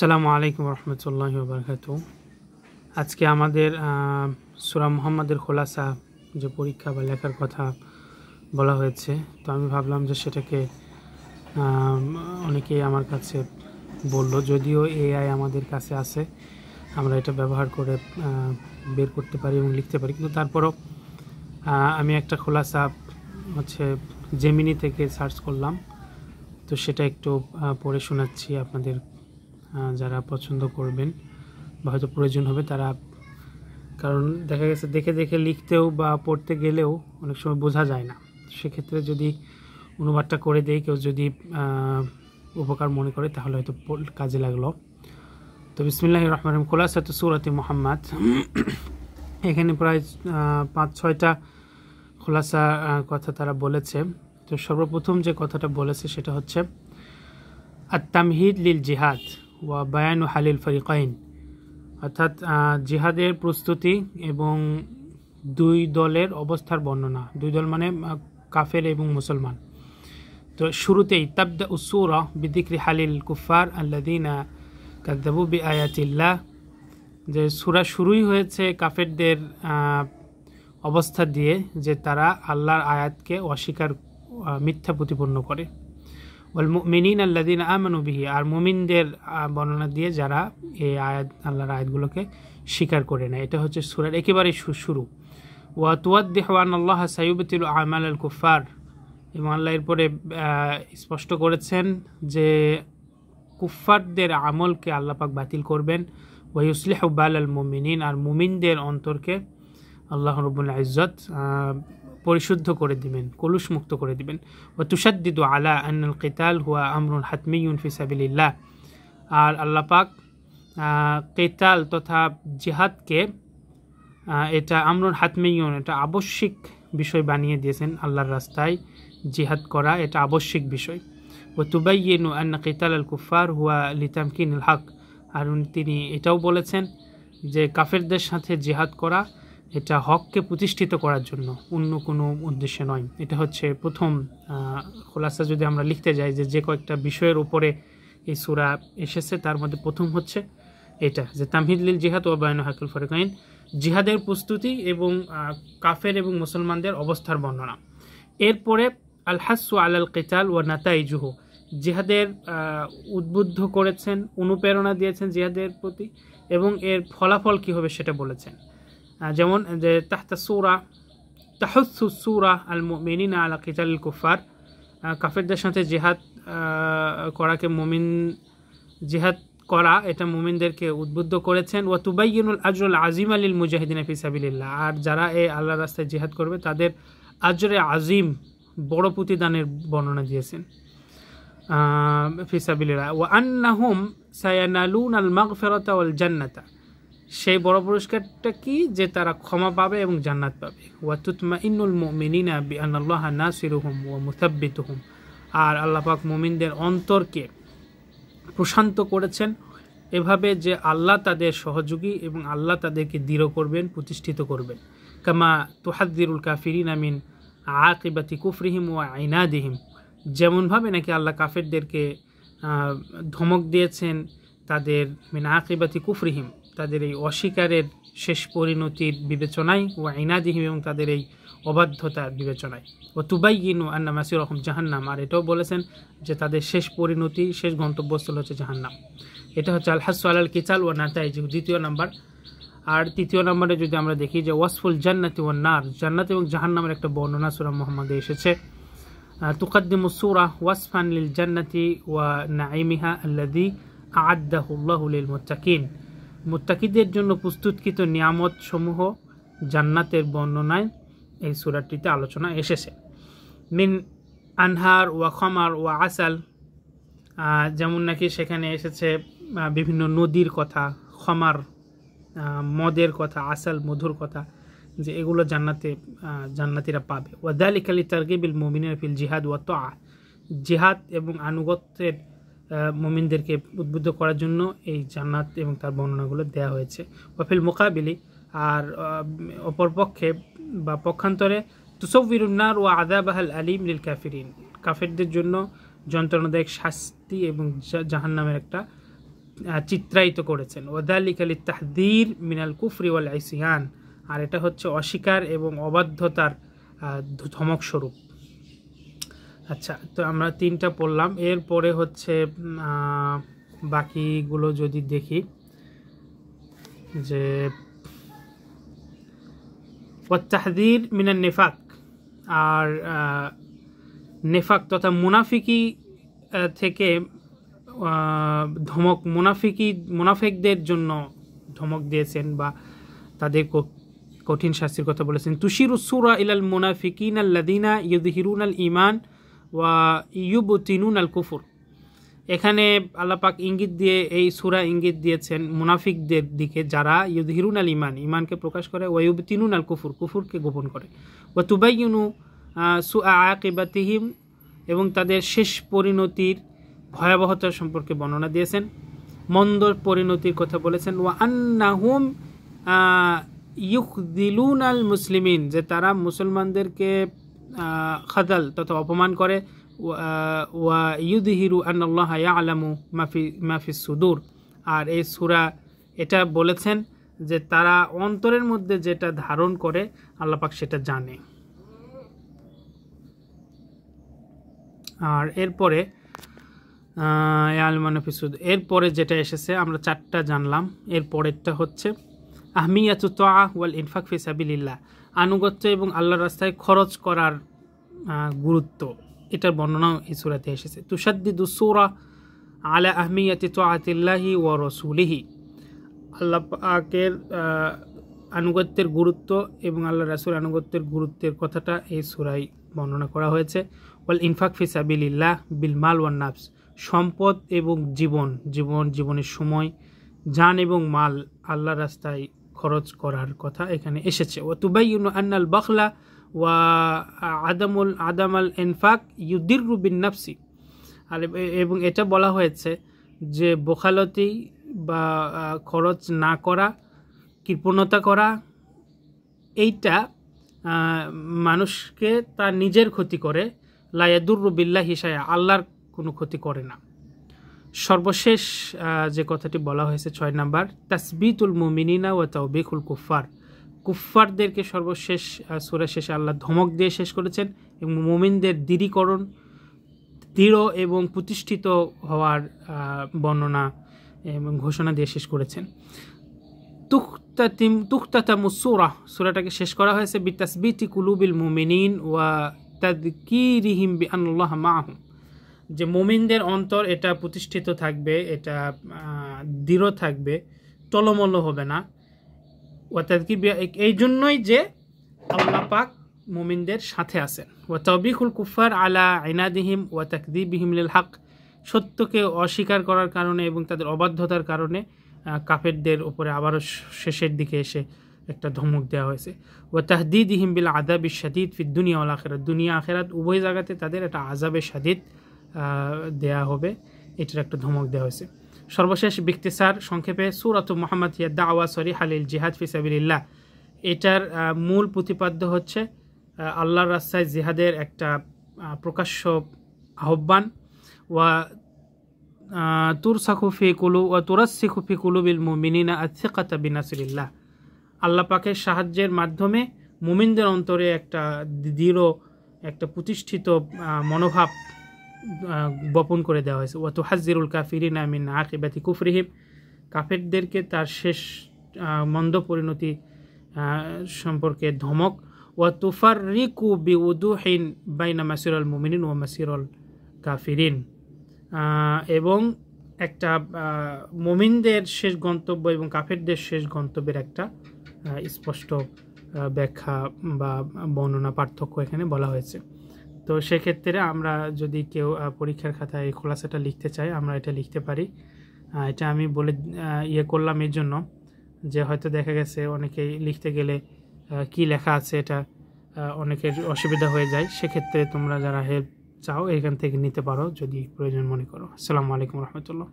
আসসালামু আলাইকুম রহমতুল্লাহি ওয়া বারাকাতুহু। আজকে আমাদের সূরা মুহাম্মাদের খোলাসা যে পরীক্ষা বা লেখার কথা বলা হয়েছে, তো আমি ভাবলাম যে সেটাকে অনেকেই আমার কাছে বলল, যদিও এআই আমাদের কাছে আছে, আমরা এটা ব্যবহার করে বের করতে পারি এবং লিখতে পারি, কিন্তু তারপরও আমি একটা খোলাসা জেমিনি থেকে সার্চ করলাম, তো সেটা একটু পড়ে শোনাচ্ছি আপনাদের, যারা পছন্দ করবেন বা হয়তো প্রয়োজন হবে তারা। কারণ দেখা গেছে দেখে দেখে লিখতেও বা পড়তে গেলেও অনেক সময় বোঝা যায় না, সেক্ষেত্রে যদি অনুবাদটা করে দেই, কেউ যদি উপকার মনে করে তাহলে হয়তো কাজে লাগলো। তো বিসমিল্লাহির রহমানির রহিম। খোলাসাতু সূরাতি মুহাম্মাদ, এখানে প্রায় 5-6টা খোলাসা কথা তারা বলেছে। তো সর্বপ্রথম যে কথাটা বলেছে সেটা হচ্ছে আত-তামহিদ লিল জিহাদ ওয়া বায়ানু হালিল ফরিকাইন, অর্থাৎ জিহাদের প্রস্তুতি এবং দুই দলের অবস্থার বর্ণনা। দুই দল মানে কাফের এবং মুসলমান। তো শুরুতেই তাবদা উস-সূরা বিযিকরি হালিল কুফার আল্লাযীনা কাযযাবু বিআয়াতিল্লাহ, যে সূরা শুরুই হয়েছে কাফেরদের অবস্থা দিয়ে, যে তারা আল্লাহর আয়াতকে অস্বীকার, মিথ্যা প্রতিপন্ন করে। ওয়াল মুমিনিন আল্লাযীনা আমানু বিহি, আর মুমিনদের বর্ণনা দিয়ে যারা এই আয়াত, আল্লাহর আয়াতগুলোকে স্বীকার করে না। এটা হচ্ছে সূরার একেবারে শুরু। ওয়া তুওয়াদ্দিহু আনাল্লাহা সায়ুবতিলু আমালাল কুফার, এবং আল্লাহ এরপরে স্পষ্ট করেছেন যে কুফফারদের আমলকে আল্লাহ পাক বাতিল করবেন। ওয়া ইউসলিহু বালাল মুমিনিন, আর মুমিনদের অন্তরকে আল্লাহ রাব্বুল ইজ্জত পরিশুদ্ধ করে দিবেন, কলুষ মুক্ত করে দিবেন। ওয়া তুশাদ্দিদু আলা আন্নাল কিতাল হুয়া আমরুন হাতমিয়ুন ফি সাবিলিল্লাহ, আর আল্লাহ পাক কিতাল তথা জিহাদকে এটা আমরুন হাতমিয়ুন, এটা আবশ্যিক বিষয় বানিয়ে দিয়েছেন। আল্লাহর রাস্তায় জিহাদ করা এটা আবশ্যিক বিষয়। ওয়া তুবাইয়িনু আন্না কিতাল আল কুফার হুয়া লিতামকিনিল হক, আর তিনি এটাও বলেছেন যে কাফেরদের সাথে জিহাদ করা এটা হককে প্রতিষ্ঠিত করার জন্য, অন্য কোনো উদ্দেশ্যে নয়। এটা হচ্ছে প্রথম খোলাসা। যদি আমরা লিখতে যাই যে কয়েকটা বিষয়ের উপরে এই সূরা এসেছে, তার মধ্যে প্রথম হচ্ছে এটা, যে তামহিদ লিল জিহাদ ওয়া বায়ানু হাকিল ফরিকাইন, জিহাদের প্রস্তুতি এবং কাফের এবং মুসলমানদের অবস্থার বর্ণনা। এরপরে আল হাসু আলাল কিতাল ওয়া নাতাইজুহু, জিহাদের উদ্বুদ্ধ করেছেন, অনুপ্রেরণা দিয়েছেন জিহাদের প্রতি, এবং এর ফলাফল কী হবে সেটা বলেছেন। যেমন যে তাহতা সূরা তাহুসু সূরা আল মুমিনিনা আলা কিতালিল কুফার, কাফেরদের সাথে জিহাদ করাকে জিহাদ করা এটা মুমিনদেরকে উদ্বুদ্ধ করেছেন। ওয়া তুবাইয়িনুল আজরুল আজিম লিল মুজাহিদিনা ফি সাবিলিল্লাহ, আর যারা এই আল্লাহর রাস্তায় জিহাদ করবে তাদের আজরে আজিম, বড় প্রতিদানের বর্ণনা দিয়েছেন ফি সাবিলিল্লাহ। ওয়া আন্নাহুম সায়ানালুনাল মাগফিরাতা ওয়াল জান্নাতা, সেই বড় পুরস্কারটা কি, যে তারা ক্ষমা পাবে এবং জান্নাত পাবে। ওয়া তুতমাইন্নুল মুমিনিনা বিআন্নাল্লাহা নাসিরুহুম ওয়া মুসাব্বিতুহুম, আর আল্লাহ পাক মুমিনদের অন্তরকে প্রশান্ত করেছেন এভাবে যে আল্লাহ তাদের সহযোগী এবং আল্লাহ তাদেরকে দৃঢ় করবেন, প্রতিষ্ঠিত করবেন। কামা তুহাদ্দিরুল কাফিরিনা মিন আকিবাতি কুফরিহিম ওয়া ইনাদিহিম, যেমনভাবে নাকি আল্লাহ কাফেরদেরকে ধমক দিয়েছেন তাদের মিন আকিবাতি কুফরিহিম, তাদের এই অস্বীকারের শেষ পরিণতির বিবেচনায়, ও ইনাদিহিম, এবং তাদের এই অবাধ্যতার বিবেচনায়। ও তুবাইয়িনু আন্না মাসিরহুম জাহান্নাম, আর এটাও বলেছেন যে তাদের শেষ পরিণতি, শেষ গন্তব্যস্থল হচ্ছে জাহান্নাম। এটা হচ্ছে আল হাসু আলাল কিতাল ওয়া নাতাইজুহু, দ্বিতীয় নাম্বার। আর তৃতীয় নম্বরে যদি আমরা দেখি যে ওয়াসফুল জান্নাতি ওয়ান নার, জান্নাত এবং জাহান্নামের একটা বর্ণনা সূরা মুহাম্মাদে এসেছে। তুকাদ্দিমু সূরা ওয়াসফান লিল জান্নাতি ওয়া নাঈমিহা আল্লাযী আ'আদ্দাহু আল্লাহু লিল মুত্তাকিন, মুত্তাকিদের জন্য প্রস্তুতকৃত নিয়ামত সমূহ জান্নাতের বর্ণনায় এই সূরাটিতে আলোচনা এসেছে। মিন আনহার ওয়া খামার ওয়া আসাল, যেমন নাকি সেখানে এসেছে বিভিন্ন নদীর কথা, খামার মদের কথা, আসাল মধুর কথা, যে এগুলো জান্নাতীরা পাবে। ওয়া যালিকা লিতারগিবিল মুমিনিনা ফিল জিহাদ ওয়া তাআ, জিহাদ এবং আনুগত্যের মুমিনদেরকে উদ্বুদ্ধ করার জন্য এই জান্নাত এবং তার বর্ণনাগুলো দেওয়া হয়েছে। ওয়াফিল মুকাবিলি, আর অপরপক্ষে বা পক্ষান্তরে তুসাউবিরুন নার ওয়া আযাবাহাল আলিম লিল কাফিরিন, কাফেরদের জন্য যন্ত্রণাদায়ক শাস্তি এবং জাহান্নামের একটা চিত্রায়িত করেছেন। ওয়াযালিকা লিতাহযীর মিনাল কুফরি ওয়াল ইসয়ান, আর এটা হচ্ছে অস্বীকার এবং অবাধ্যতার ধমক স্বরূপ। আচ্ছা, তো আমরা 3টা পড়লাম। এরপরে হচ্ছে বাকিগুলো যদি দেখি, যে ওয়াত-তাহযীর মিনান নিফাক, আর নেফাক তথা মুনাফিকি থেকে ধমক, মুনাফিকদের জন্য ধমক দিয়েছেন বা তাদের কঠিন শাস্তির কথা বলেছেন। তুশিরু সূরা ইলাল মুনাফিকিন আল্লাযীনা ইউযহিরুনাল ঈমান ওয়া ইউবতিনুনাল কুফর। এখানে আল্লাহ পাক ইঙ্গিত দিয়ে, এই সূরা ইঙ্গিত দিয়েছেন মুনাফিকদের দিকে, যারা ইউযহিরুনাল ঈমান, ঈমানকে প্রকাশ করে, ওয়া ইউবতিনুনাল কুফর, কুফরকে গোপন করে, ওয়া তুবাইয়িনু সুআ আকিবাতিহিম, এবং তাদের শেষ পরিণতির ভয়াবহতা সম্পর্কে বর্ণনা দিয়েছেন, মন্দ পরিণতির কথা বলেছেন। ওয়া আন্নাহুম ইউখযিলুনাল মুসলিমিন, যে তারা মুসলমানদেরকে খাদাল তথা অপমান করে। ওয়া ইউযহিরু আন্নাল্লাহা ইয়ালামু মা ফিস সুদূর, আর এই সূরা এটা বলেছেন যে তারা অন্তরের মধ্যে যেটা ধারণ করে আল্লাহ পাক সেটা জানে। আর এরপরে এরপরে যেটা এসেছে আমরা 4টা জানলাম। এরপরেরটা হচ্ছে আহমিয়াতুত তাআ ওয়াল ইনফাক ফি সাবিলিল্লাহ, আনুগত্য এবং আল্লাহর রাস্তায় খরচ করার গুরুত্ব, এটার বর্ণনাও এই সূরাতে এসেছে। তুশাদ্দিদু সূরা আলা আহমিয়াতি তাআতিল্লাহি ওয়া রাসূলিহি, আল্লাহ পাকের আনুগত্যের গুরুত্ব এবং আল্লাহ রাসূল আনুগত্যের গুরুত্বের কথাটা এই সূরায় বর্ণনা করা হয়েছে। ওয়াল ইনফাক ফি সাবিলিল্লাহ বিল মাল ওয়ান নাফস, সম্পদ এবং জীবনের সময়, জান এবং মাল আল্লাহর রাস্তায় খরচ করার কথা এখানে এসেছে। ওয়া তুবাইয়িনু আন্নাল বাখলা ওয়া আদামাল ইনফাক ইউদিররু বিন নাফসি, আর এবং এটা বলা হয়েছে যে বখালতি বা খরচ না করা, কৃপণতা করা, এইটা মানুষকে তার নিজের ক্ষতি করে। লা ইয়াদুররু বিল্লাহি শাইআ, আল্লাহর কোনো ক্ষতি করে না। সর্বশেষ যে কথাটি বলা হয়েছে 6 নাম্বার, তাসবিতুল মুমিনিনা ওয়া তাওবিকুল কুফার, কুফফারদেরকে সর্বশেষ সূরা শেষে আল্লাহ ধমক দিয়ে শেষ করেছেন এবং মুমিনদের দৃঢ় এবং প্রতিষ্ঠিত হওয়ার বর্ণনা এবং ঘোষণা দিয়ে শেষ করেছেন। তুখতাতামুস সূরা, সূরাটাকে শেষ করা হয়েছে বিতাসবিতি কুলুবিল মুমিনিন ওয়া তাযকিরিহিম বিআন্নাল্লাহা মাআহুম, যে মুমিনদের অন্তর এটা প্রতিষ্ঠিত থাকবে, এটা দৃঢ় থাকবে, টলমল হবে না। ওয়া তাযকির, এই জন্যই যে আল্লাহ পাক মুমিনদের সাথে আছেন। ওয়া তাওবিকুল কুফার আলা ইনাদিহিম ওয়া তাকযিবিহিম লিল হক, সত্যকে অস্বীকার করার কারণে এবং তাদের অবাধ্যতার কারণে কাফেরদের উপরে আবারও শেষের দিকে এসে একটা ধমক দেওয়া হয়েছে। ওয়া তাহদিদিহিম বিল আযাবিশ শাদীদ ফিদ দুনিয়া ওয়াল আখিরাত, দুনিয়া আখিরাত উভয় জায়গাতে তাদের একটা আযাবে শাদীদ দেয়া হবে, এটার একটা ধমক দেওয়া হয়েছে। সর্বশেষ বিখতিসার সংক্ষেপে সূরাতু মুহাম্মাদ হিয়া দাওয়া সরিহা লিল জিহাদ ফি সাবিলিল্লাহ, এটার মূল প্রতিপাদ্য হচ্ছে আল্লাহর রাস্তায় জিহাদের একটা প্রকাশ্য আহ্বান। ওয়া তুরসাখু ফি কুলুবিল মুমিনিনা আত-সিকাতা বিনাসরিল্লাহ, আল্লাহ পাকের সাহায্যের মাধ্যমে মুমিনদের অন্তরে একটা দৃঢ়, একটা প্রতিষ্ঠিত মনোভাব বপন করে দেওয়া হয়েছে। ওয়া তুহাজ্জিরুল কাফিরিনা মিন আকিবাতি কুফরিহিম, কাফেরদেরকে তার শেষ মন্দ পরিণতি সম্পর্কে ধমক। ওয়া তুফাররিকু বিউদুহিন বাইনা মাসিরুল মুমিনিন ওয়া মাসিরুল কাফিরিন, এবং একটা মুমিনদের শেষ গন্তব্য এবং কাফেরদের শেষ গন্তব্যের একটা স্পষ্ট ব্যাখ্যা বা বর্ণনা, পার্থক্য এখানে বলা হয়েছে। তো সেক্ষেত্রে আমরা যদি কেউ পরীক্ষার খাতায় এই খোলাসাটা লিখতে চাই, আমরা এটা লিখতে পারি। এটা আমি বলে করলাম এর জন্য যে হয়তো দেখা গেছে অনেকেই লিখতে গেলে কি লেখা আছে এটা অনেকের অসুবিধা হয়ে যায়। সেক্ষেত্রে তোমরা যারা হেল্প চাও এখান থেকে নিতে পারো যদি প্রয়োজন মনে করো। আসসালামু আলাইকুম রহমতুল্লাহ।